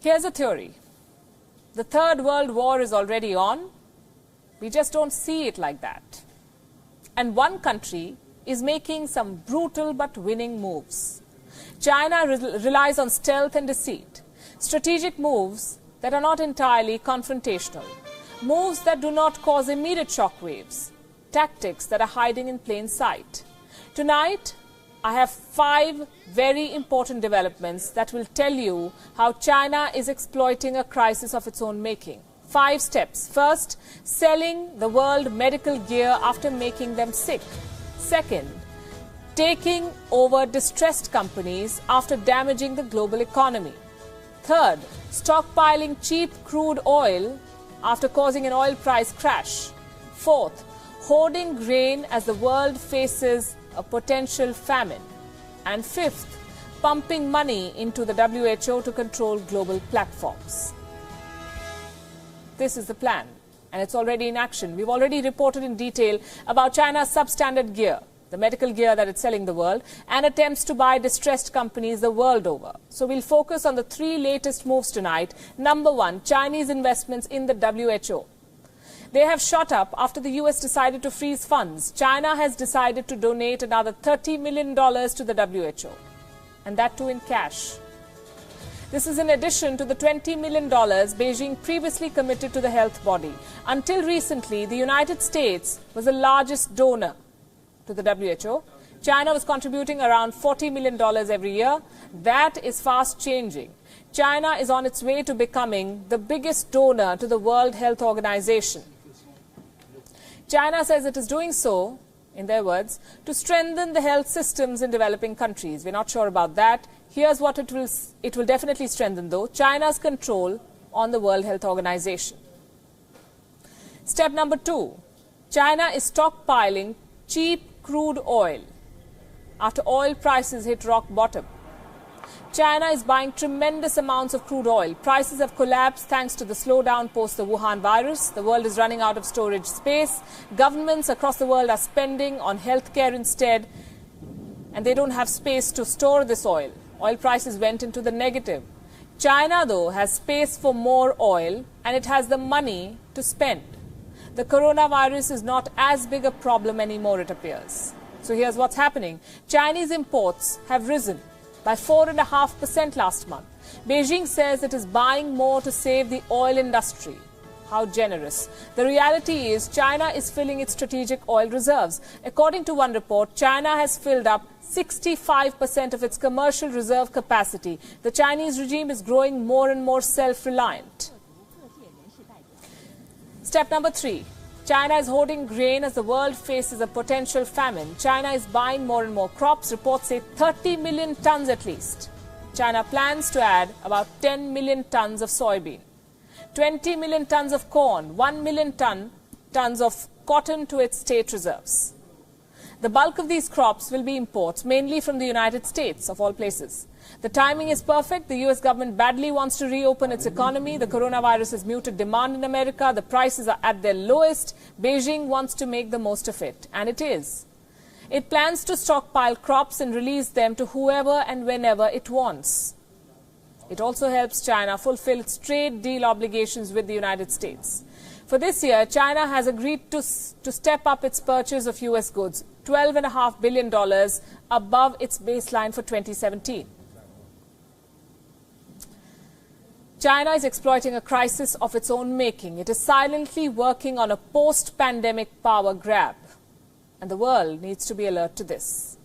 Here's a theory. The Third World War is already on. We just don't see it like that. And one country is making some brutal but winning moves. China relies on stealth and deceit, strategic moves that are not entirely confrontational, moves that do not cause immediate shockwaves, tactics that are hiding in plain sight. Tonight, I have 5 very important developments that will tell you how China is exploiting a crisis of its own making. 5 steps. First, selling the world medical gear after making them sick. Second, taking over distressed companies after damaging the global economy. Third, stockpiling cheap crude oil after causing an oil price crash. Fourth, hoarding grain as the world faces a potential famine. And fifth, pumping money into the WHO to control global platforms. This is the plan, and it's already in action. We've already reported in detail about China's substandard gear, the medical gear that it's selling the world, and attempts to buy distressed companies the world over. So we'll focus on the 3 latest moves tonight. Number 1, Chinese investments in the WHO. They have shot up after the US decided to freeze funds. China has decided to donate another $30 million to the WHO, and that too in cash. This is in addition to the $20 million Beijing previously committed to the health body. Until recently, the United States was the largest donor to the WHO. China was contributing around $40 million every year. That is fast changing. China is on its way to becoming the biggest donor to the World Health Organization. China says it is doing so, in their words, to strengthen the health systems in developing countries. We're not sure about that. Here's what it will definitely strengthen, though: China's control on the World Health Organization. Step number 2, China is stockpiling cheap crude oil after oil prices hit rock bottom. China is buying tremendous amounts of crude oil. Prices have collapsed thanks to the slowdown post the Wuhan virus. The world is running out of storage space. Governments across the world are spending on healthcare instead, and they don't have space to store this oil. Oil prices went into the negative. China, though, has space for more oil, and it has the money to spend. The coronavirus is not as big a problem anymore, it appears. So here's what's happening. Chinese imports have risen by 4.5% last month. Beijing says it is buying more to save the oil industry. How generous. The reality is China is filling its strategic oil reserves. According to one report, China has filled up 65% of its commercial reserve capacity. The Chinese regime is growing more and more self-reliant. Step number 3. China is hoarding grain as the world faces a potential famine. China is buying more and more crops. Reports say 30 million tons at least. China plans to add about 10 million tons of soybean, 20 million tons of corn, 1 million tons of cotton to its state reserves. The bulk of these crops will be imports, mainly from the United States, of all places. The timing is perfect. The US government badly wants to reopen its economy. The coronavirus has muted demand in America. The prices are at their lowest. Beijing wants to make the most of it, and it is. It plans to stockpile crops and release them to whoever and whenever it wants. It also helps China fulfill its trade deal obligations with the United States. For this year, China has agreed to step up its purchase of US goods, $12.5 billion above its baseline for 2017. China is exploiting a crisis of its own making. It is silently working on a post-pandemic power grab, and the world needs to be alert to this.